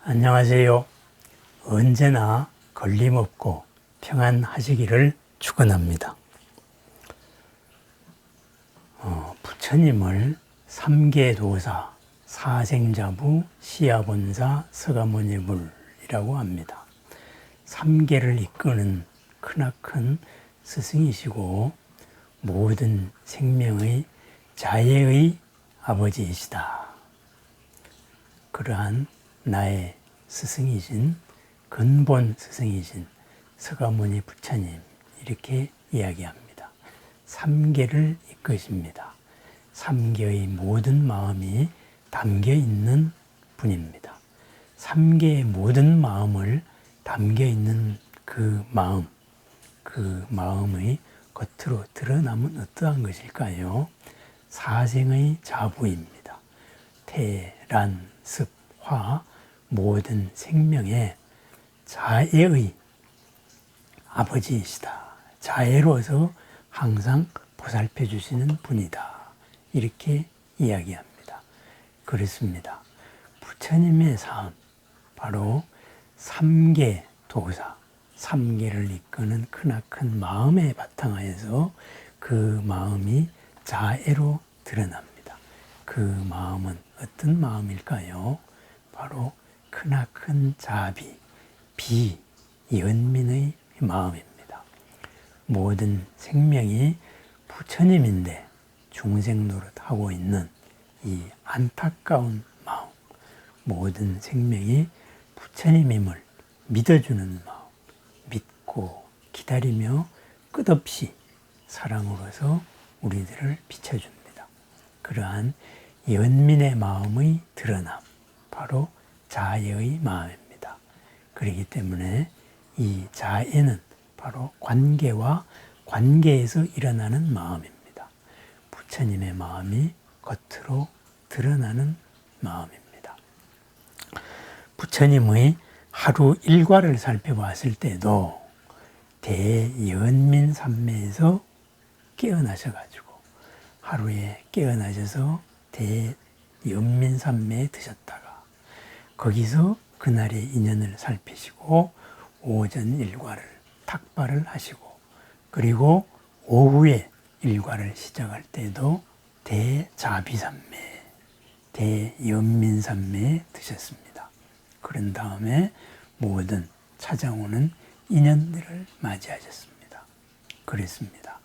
안녕하세요. 언제나 걸림없고 평안하시기를 축원합니다. 부처님을 삼계도사, 사생자부, 시아본사, 서가모니불이라고 합니다. 삼계를 이끄는 크나큰 스승이시고 모든 생명의 자예의 아버지이시다. 그러한 나의 스승이신 근본 스승이신 서가모니 부처님 이렇게 이야기합니다. 삼계를 이끄십니다. 삼계의 모든 마음이 담겨 있는 분입니다. 삼계의 모든 마음을 담겨 있는 그 마음의 겉으로 드러나면 어떠한 것일까요? 사생의 자부입니다. 태, 란, 습, 화 모든 생명의 자애의 아버지이시다. 자애로서 항상 보살펴 주시는 분이다. 이렇게 이야기합니다. 그렇습니다. 부처님의 삶, 바로 삼계도사, 삼계를 이끄는 크나큰 마음의 바탕하에서 그 마음이 자애로 드러납니다. 그 마음은 어떤 마음일까요? 바로 크나큰 자비, 비연민의 마음입니다. 모든 생명이 부처님인데 중생 노릇하고 있는 이 안타까운 마음, 모든 생명이 부처님임을 믿어주는 마음, 믿고 기다리며 끝없이 사랑으로서 우리들을 비춰줍니다. 그러한 연민의 마음의 드러남, 바로 자애의 마음입니다. 그렇기 때문에 이 자애는 바로 관계와 관계에서 일어나는 마음입니다. 부처님의 마음이 겉으로 드러나는 마음입니다. 부처님의 하루 일과를 살펴봤을 때도 대연민삼매에서 깨어나셔가지고 하루에 깨어나셔서 대연민삼매에 드셨다가 거기서 그날의 인연을 살피시고 오전 일과를 탁발을 하시고 그리고 오후에 일과를 시작할 때도 대자비삼매, 대연민삼매에 드셨습니다. 그런 다음에 모든 찾아오는 인연들을 맞이하셨습니다. 그랬습니다.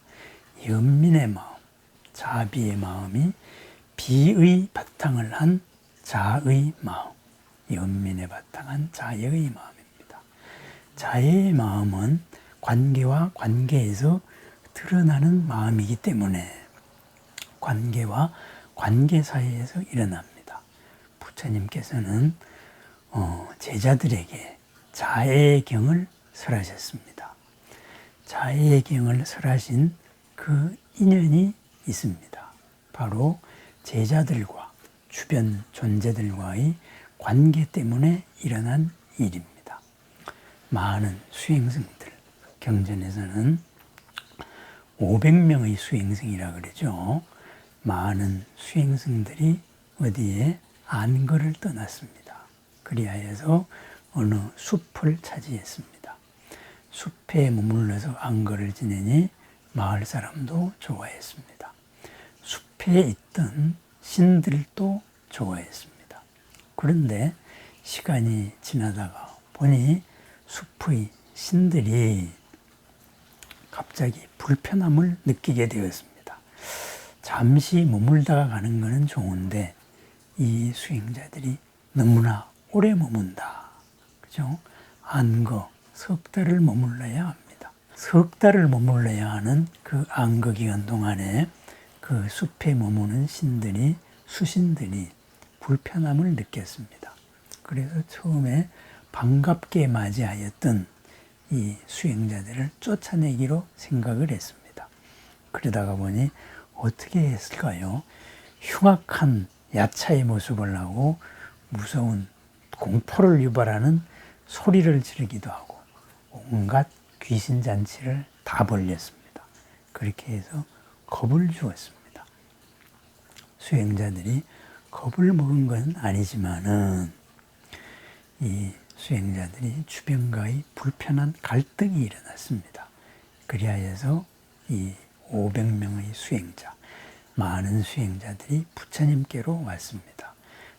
연민의 마음, 자비의 마음이 비의 바탕을 한 자의 마음, 연민에 바탕한 자애의 마음입니다. 자애의 마음은 관계와 관계에서 드러나는 마음이기 때문에 관계와 관계 사이에서 일어납니다. 부처님께서는 제자들에게 자애의 경을 설하셨습니다. 자애의 경을 설하신 그 인연이 있습니다. 바로 제자들과 주변 존재들과의 관계 때문에 일어난 일입니다. 많은 수행승들, 경전에서는 500명의 수행승이라 그러죠. 많은 수행승들이 어디에 안거를 떠났습니다. 그리하여서 어느 숲을 차지했습니다. 숲에 머물러서 안거를 지내니 마을 사람도 좋아했습니다. 숲에 있던 신들도 좋아했습니다. 그런데 시간이 지나다가 보니 숲의 신들이 갑자기 불편함을 느끼게 되었습니다. 잠시 머물다가 가는 것은 좋은데 이 수행자들이 너무나 오래 머문다. 그죠? 안거, 석 달을 머물러야 합니다. 석 달을 머물러야 하는 그 안거 기간 동안에 그 숲에 머무는 신들이, 수신들이 불편함을 느꼈습니다. 그래서 처음에 반갑게 맞이하였던 이 수행자들을 쫓아내기로 생각을 했습니다. 그러다가 보니 어떻게 했을까요? 흉악한 야차의 모습을 하고 무서운 공포를 유발하는 소리를 지르기도 하고 온갖 귀신잔치를 다 벌렸습니다. 그렇게 해서 겁을 주었습니다. 수행자들이 겁을 먹은 건 아니지만은 이 수행자들이 주변과의 불편한 갈등이 일어났습니다. 그리하여서 이 500명의 수행자, 많은 수행자들이 부처님께로 왔습니다.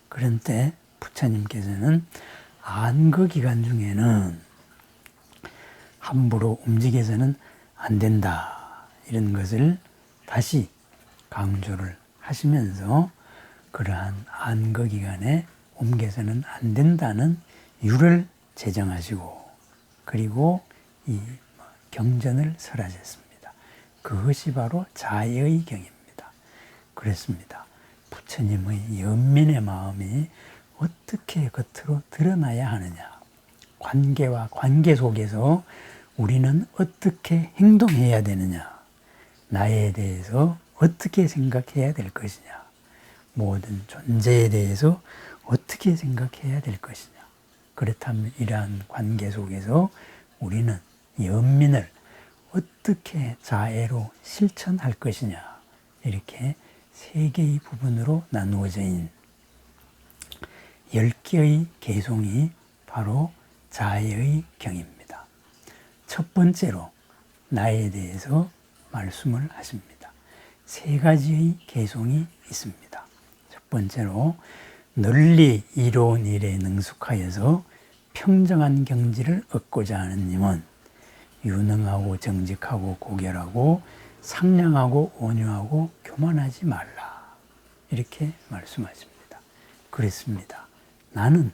그런데 부처님께서는 안거 기간 중에는 함부로 움직여서는 안 된다, 이런 것을 다시 강조를 하시면서 그러한 안거 기간에 옮겨서는 안 된다는 율을 제정하시고, 그리고 이 경전을 설하셨습니다. 그것이 바로 자애의 경입니다. 그렇습니다. 부처님의 연민의 마음이 어떻게 겉으로 드러나야 하느냐, 관계와 관계 속에서 우리는 어떻게 행동해야 되느냐, 나에 대해서 어떻게 생각해야 될 것이냐, 모든 존재에 대해서 어떻게 생각해야 될 것이냐, 그렇다면 이러한 관계 속에서 우리는 연민을 어떻게 자애로 실천할 것이냐, 이렇게 세 개의 부분으로 나누어져 있는 10개의 개송이 바로 자애의 경입니다. 첫 번째로 나에 대해서 말씀을 하십니다. 세 가지의 개송이 있습니다. 첫 번째로 널리 이로운 일에 능숙하여서 평정한 경지를 얻고자 하는 님은 유능하고 정직하고 고결하고 상냥하고 온유하고 교만하지 말라, 이렇게 말씀하십니다. 그렇습니다. 나는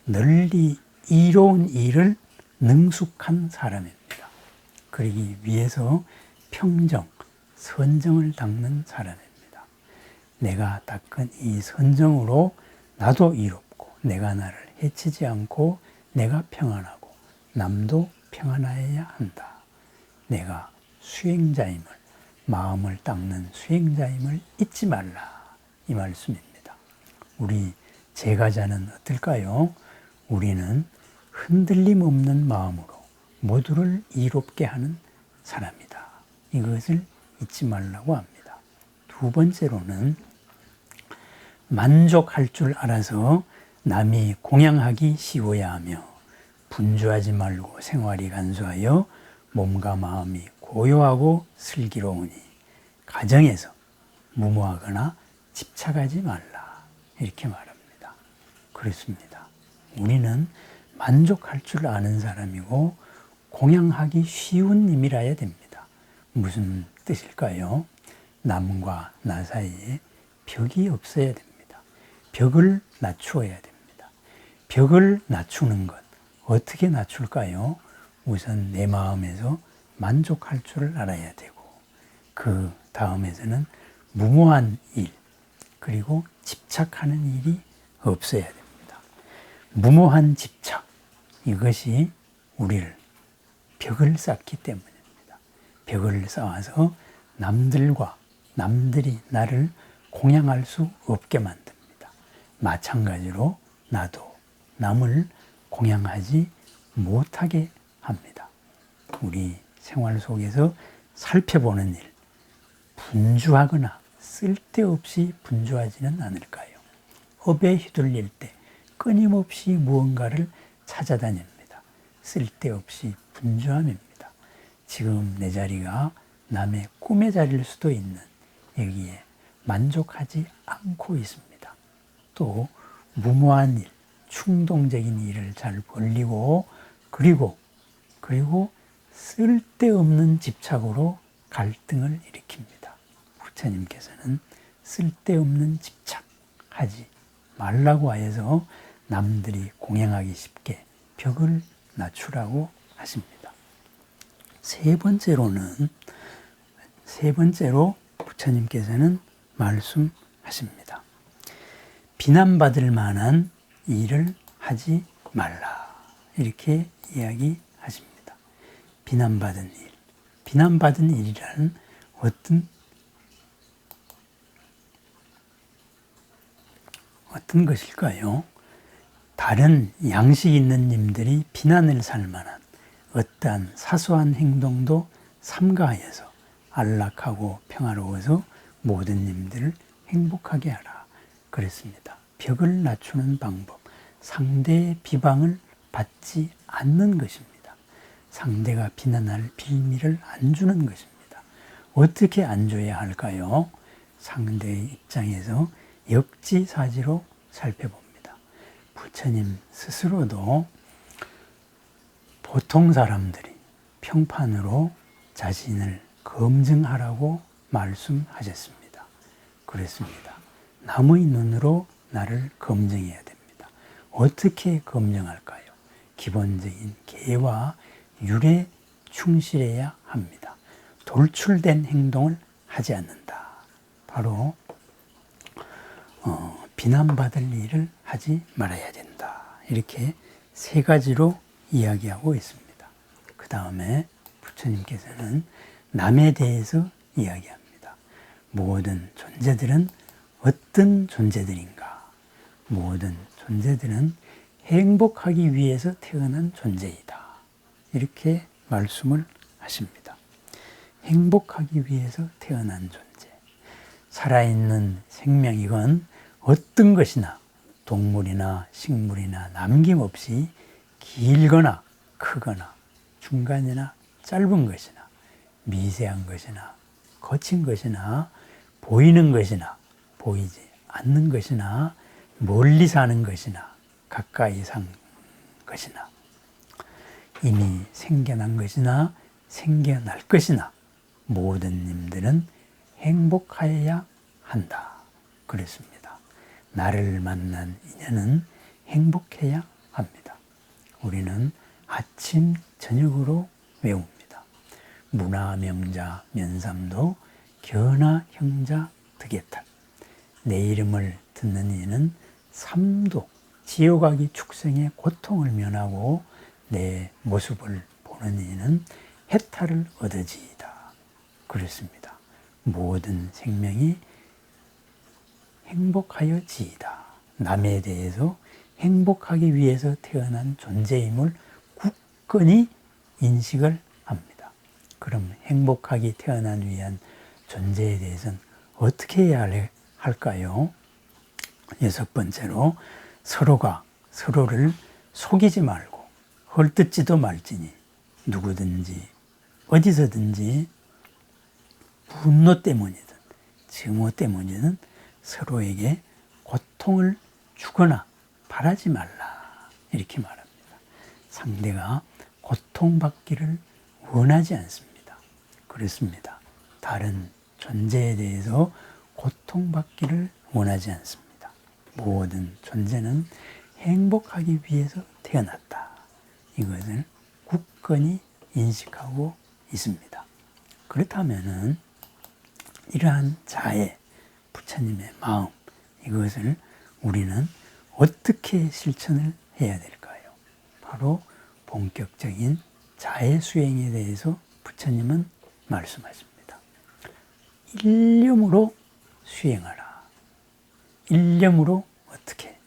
널리 이로운 일을 능숙한 사람입니다. 그러기 위해서 평정, 선정을 닦는 사람입니다. 내가 닦은 이 선정으로 나도 이롭고, 내가 나를 해치지 않고, 내가 평안하고 남도 평안하여야 한다. 내가 수행자임을, 마음을 닦는 수행자임을 잊지 말라, 이 말씀입니다. 우리 제가자는 어떨까요? 우리는 흔들림 없는 마음으로 모두를 이롭게 하는 사람이다. 이것을 잊지 말라고 합니다. 두 번째로는 만족할 줄 알아서 남이 공양하기 쉬워야 하며 분주하지 말고 생활이 간소하여 몸과 마음이 고요하고 슬기로우니 가정에서 무모하거나 집착하지 말라, 이렇게 말합니다. 그렇습니다. 우리는 만족할 줄 아는 사람이고 공양하기 쉬운 님이라야 됩니다. 무슨 뜻일까요? 남과 나 사이에 벽이 없어야 됩니다. 벽을 낮추어야 됩니다. 벽을 낮추는 것, 어떻게 낮출까요? 우선 내 마음에서 만족할 줄 알아야 되고, 그 다음에서는 무모한 일, 그리고 집착하는 일이 없어야 됩니다. 무모한 집착, 이것이 우리를 벽을 쌓기 때문입니다. 벽을 쌓아서 남들이 나를 공양할 수 없게 만듭니다. 마찬가지로 나도 남을 공양하지 못하게 합니다. 우리 생활 속에서 살펴보는 일, 분주하거나 쓸데없이 분주하지는 않을까요? 업에 휘둘릴 때 끊임없이 무언가를 찾아다닙니다. 쓸데없이 분주함입니다. 지금 내 자리가 남의 꿈의 자리일 수도 있는 여기에 만족하지 않고 있습니다. 또 무모한 일, 충동적인 일을 잘 벌리고, 그리고 쓸데없는 집착으로 갈등을 일으킵니다. 부처님께서는 쓸데없는 집착하지 말라고 하여서 남들이 공양하기 쉽게 벽을 낮추라고 하십니다. 세 번째로 부처님께서는 말씀하십니다. 비난받을 만한 일을 하지 말라, 이렇게 이야기하십니다. 비난받은 일이라는 어떤 것일까요? 다른 양식 있는 님들이 비난을 살 만한 어떠한 사소한 행동도 삼가하여서 안락하고 평화로워서 모든 님들을 행복하게 하라. 그랬습니다. 벽을 낮추는 방법, 상대의 비방을 받지 않는 것입니다. 상대가 비난할 빌미를 안 주는 것입니다. 어떻게 안 줘야 할까요? 상대의 입장에서 역지사지로 살펴봅니다. 부처님 스스로도 보통 사람들이 평판으로 자신을 검증하라고 말씀하셨습니다. 그랬습니다. 남의 눈으로 나를 검증해야 됩니다. 어떻게 검증할까요? 기본적인 계와 율에 충실해야 합니다. 돌출된 행동을 하지 않는다. 바로 비난받을 일을 하지 말아야 된다. 이렇게 세 가지로 이야기하고 있습니다. 그 다음에 부처님께서는 남에 대해서 이야기합니다. 모든 존재들은 어떤 존재들인가? 모든 존재들은 행복하기 위해서 태어난 존재이다. 이렇게 말씀을 하십니다. 행복하기 위해서 태어난 존재. 살아있는 생명이건 어떤 것이나 동물이나 식물이나 남김없이 길거나 크거나 중간이나 짧은 것이나 미세한 것이나 거친 것이나 보이는 것이나 보이지 않는 것이나 멀리 사는 것이나 가까이 산 것이나 이미 생겨난 것이나 생겨날 것이나 모든 님들은 행복하여야 한다. 그랬습니다. 나를 만난 인연은 행복해야 합니다. 우리는 아침 저녁으로 외웁니다. 문화명자 면삼도 견하 형자 득에탈. 내 이름을 듣는 이는 삼도 지옥아기 축생의 고통을 면하고 내 모습을 보는 이는 해탈을 얻으지이다. 그랬습니다. 모든 생명이 행복하여지이다. 남에 대해서 행복하기 위해서 태어난 존재임을 굳건히 인식을 합니다. 그럼 행복하기 태어난 위한 존재에 대해서는 어떻게 해야 할까요? 여섯 번째로 서로가 서로를 속이지 말고 헐뜯지도 말지니 누구든지 어디서든지 분노 때문이든 증오 때문이든 서로에게 고통을 주거나 바라지 말라. 이렇게 말합니다. 상대가 고통받기를 원하지 않습니다. 그렇습니다. 다른 존재에 대해서 고통받기를 원하지 않습니다. 모든 존재는 행복하기 위해서 태어났다. 이것을 굳건히 인식하고 있습니다. 그렇다면은 이러한 자애, 부처님의 마음, 이것을 우리는 어떻게 실천을 해야 될까요? 바로 본격적인 자애 수행에 대해서 부처님은 말씀하십니다. 일념으로 수행하라. 일념으로 어떻게?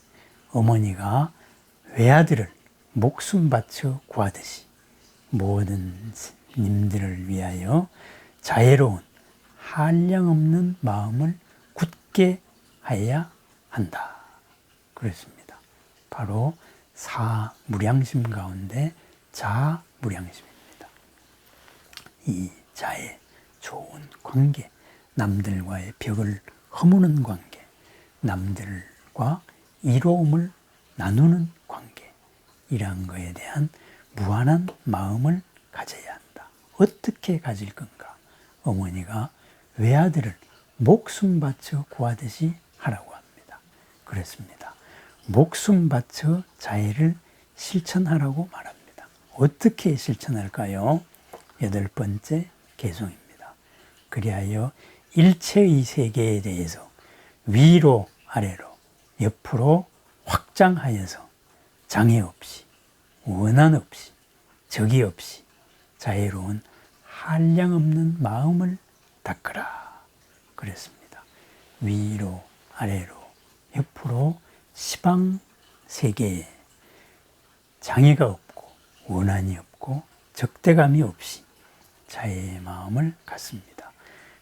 어머니가 외아들을 목숨 바쳐 구하듯이 모든 님들을 위하여 자애로운 한량없는 마음을 굳게 하여야 한다. 그렇습니다. 바로 사무량심 가운데 자무량심입니다. 이 자애, 좋은 관계, 남들과의 벽을 허무는 관계, 남들과 이로움을 나누는 관계, 이러한 것에 대한 무한한 마음을 가져야 한다. 어떻게 가질 건가? 어머니가 외아들을 목숨 바쳐 구하듯이 하라고 합니다. 그렇습니다. 목숨 바쳐 자애를 실천하라고 말합니다. 어떻게 실천할까요? 여덟 번째 개송입니다. 그리하여 일체의 세계에 대해서 위로 아래로 옆으로 확장하여서 장애 없이 원한 없이 적이 없이 자애로운 한량없는 마음을 닦으라. 그랬습니다. 위로 아래로 옆으로 시방 세계에 장애가 없고 원한이 없고 적대감이 없이 자애의 마음을 갖습니다.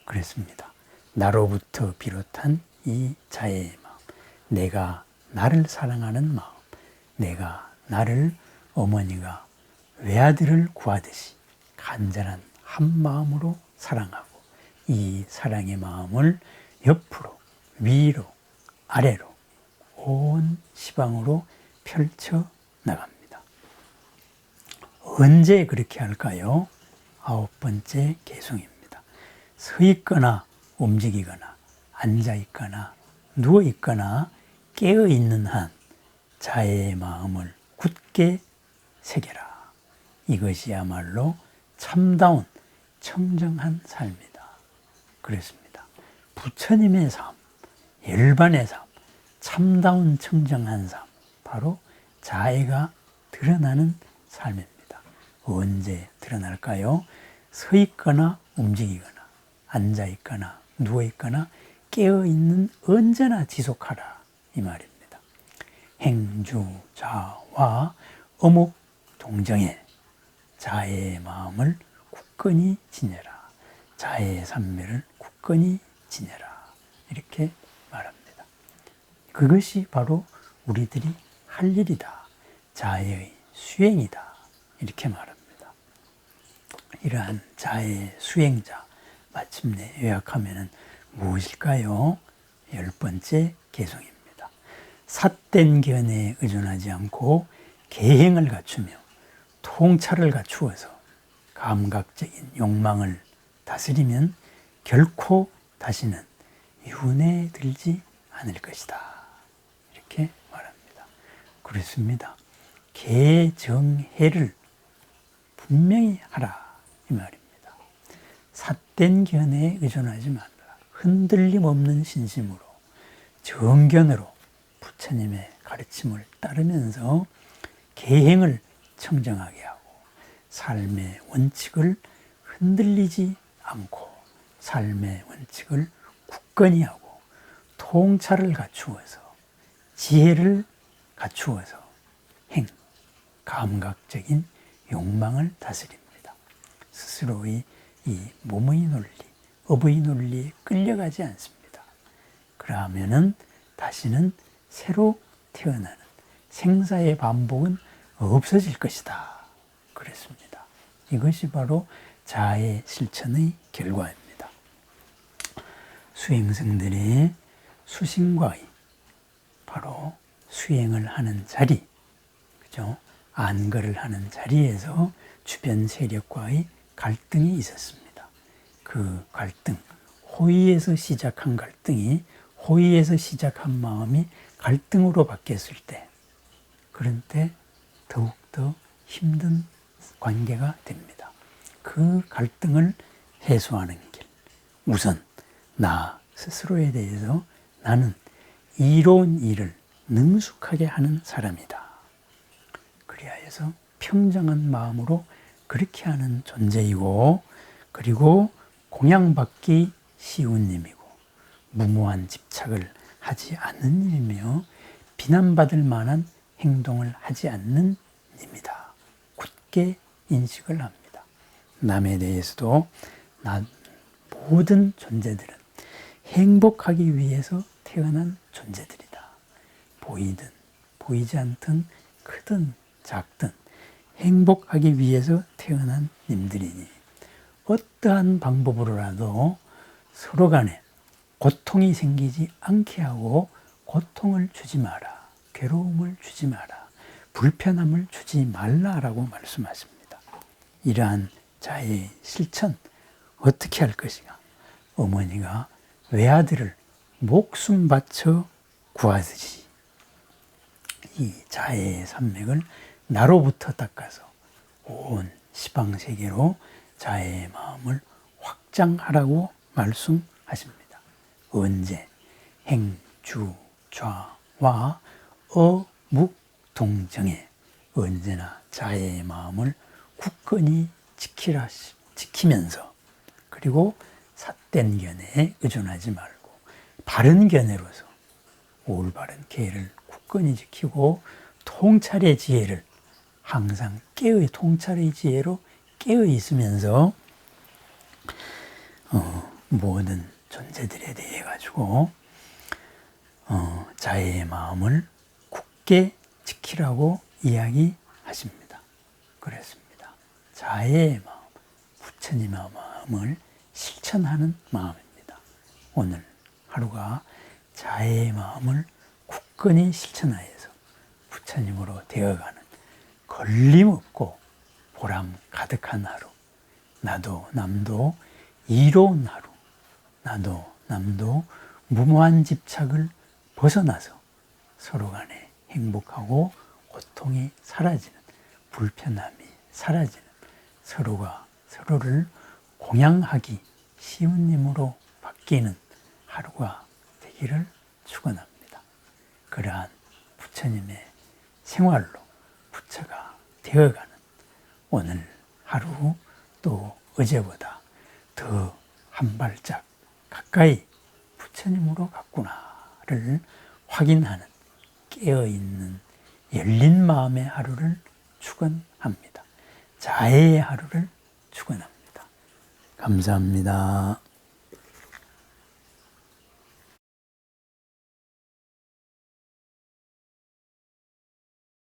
그랬습니다. 나로부터 비롯한 이 자애의 마음, 내가 나를 사랑하는 마음, 내가 나를 어머니가 외아들을 구하듯이 간절한 한 마음으로 사랑하고 이 사랑의 마음을 옆으로, 위로, 아래로 온 시방으로 펼쳐 나갑니다. 언제 그렇게 할까요? 9번째 개송입니다. 서 있거나 움직이거나 앉아 있거나 누워 있거나 깨어 있는 한 자의 마음을 굳게 새겨라. 이것이야말로 참다운 청정한 삶이다. 그랬습니다. 부처님의 삶, 열반의 삶, 참다운 청정한 삶, 바로 자애가 드러나는 삶입니다. 언제 드러날까요? 서 있거나 움직이거나 앉아 있거나 누워 있거나 깨어 있는 언제나 지속하라 이 말입니다. 행주자와 어묵 동정에 자애의 마음을 굳건히 지내라. 자애의 산매를 굳건히 지내라. 이렇게 말합니다. 그것이 바로 우리들이 할 일이다. 자애의 수행이다. 이렇게 말합니다. 이러한 자애의 수행자 마침내 요약하면 무엇일까요? 10번째 개송입니다. 삿된 견해에 의존하지 않고 계행을 갖추며 통찰을 갖추어서 감각적인 욕망을 다스리면 결코 다시는 윤회에 들지 않을 것이다. 이렇게 말합니다. 그렇습니다. 개정해를 분명히 하라 이 말입니다. 삿된 견해에 의존하지 말라. 흔들림 없는 신심으로 정견으로 부처님의 가르침을 따르면서 계행을 청정하게 하고 삶의 원칙을 흔들리지 않고 삶의 원칙을 굳건히 하고 통찰을 갖추어서 지혜를 갖추어서 감각적인 욕망을 다스립니다. 스스로의 이 몸의 논리, 업의 논리에 끌려가지 않습니다. 그러면은 다시는 새로 태어나는 생사의 반복은 없어질 것이다. 그랬습니다. 이것이 바로 자아의 실천의 결과입니다. 수행성들의 수신과의 바로 수행을 하는 자리, 그죠? 안거를 하는 자리에서 주변 세력과의 갈등이 있었습니다. 그 갈등, 호의에서 시작한 갈등이 호의에서 시작한 마음이 갈등으로 바뀌었을 때, 그런 때 더욱더 힘든 관계가 됩니다. 그 갈등을 해소하는 길, 우선 나 스스로에 대해서 나는 이로운 일을 능숙하게 하는 사람이다. 그리하여서 평정한 마음으로 그렇게 하는 존재이고, 그리고 공양받기 쉬운 님이고 무모한 집착을 하지 않는 님이며 비난받을 만한 행동을 하지 않는 님이다. 굳게 인식을 합니다. 남에 대해서도 모든 존재들은 행복하기 위해서 태어난 존재들이다. 보이든 보이지 않든 크든 작든 행복하기 위해서 태어난 님들이니 어떠한 방법으로라도 서로 간에 고통이 생기지 않게 하고 고통을 주지 마라. 괴로움을 주지 마라. 불편함을 주지 말라라고 말씀하십니다. 이러한 자의 실천 어떻게 할 것인가? 어머니가 외아들을 목숨 바쳐 구하듯이 이 자의 산맥을 나로부터 닦아서 온 시방세계로 자의 마음을 확장하라고 말씀하십니다. 언제? 행주좌와 어묵동정에 언제나 자의 마음을 굳건히 지키면서, 그리고 삿된 견해에 의존하지 말고 바른 견해로서 올바른 계를 굳건히 지키고 통찰의 지혜를 항상 통찰의 지혜로 깨어 있으면서 모든 존재들에 대해 가지고 자의 마음을 굳게 지키라고 이야기하십니다. 그랬습니다. 자애의 마음, 부처님의 마음을 실천하는 마음입니다. 오늘 하루가 자애의 마음을 굳건히 실천하여서 부처님으로 되어가는 걸림없고 보람 가득한 하루, 나도 남도 이로운 하루, 나도 남도 무모한 집착을 벗어나서 서로 간에 행복하고 고통이 사라지는, 불편함이 사라지는, 서로가 서로를 공양하기 쉬운 님으로 바뀌는 하루가 되기를 축원합니다. 그러한 부처님의 생활로 부처가 되어가는 오늘 하루, 또 어제보다 더 한 발짝 가까이 부처님으로 갔구나를 확인하는 깨어있는 열린 마음의 하루를 축원합니다. 자애의 하루를 축원합니다. 감사합니다.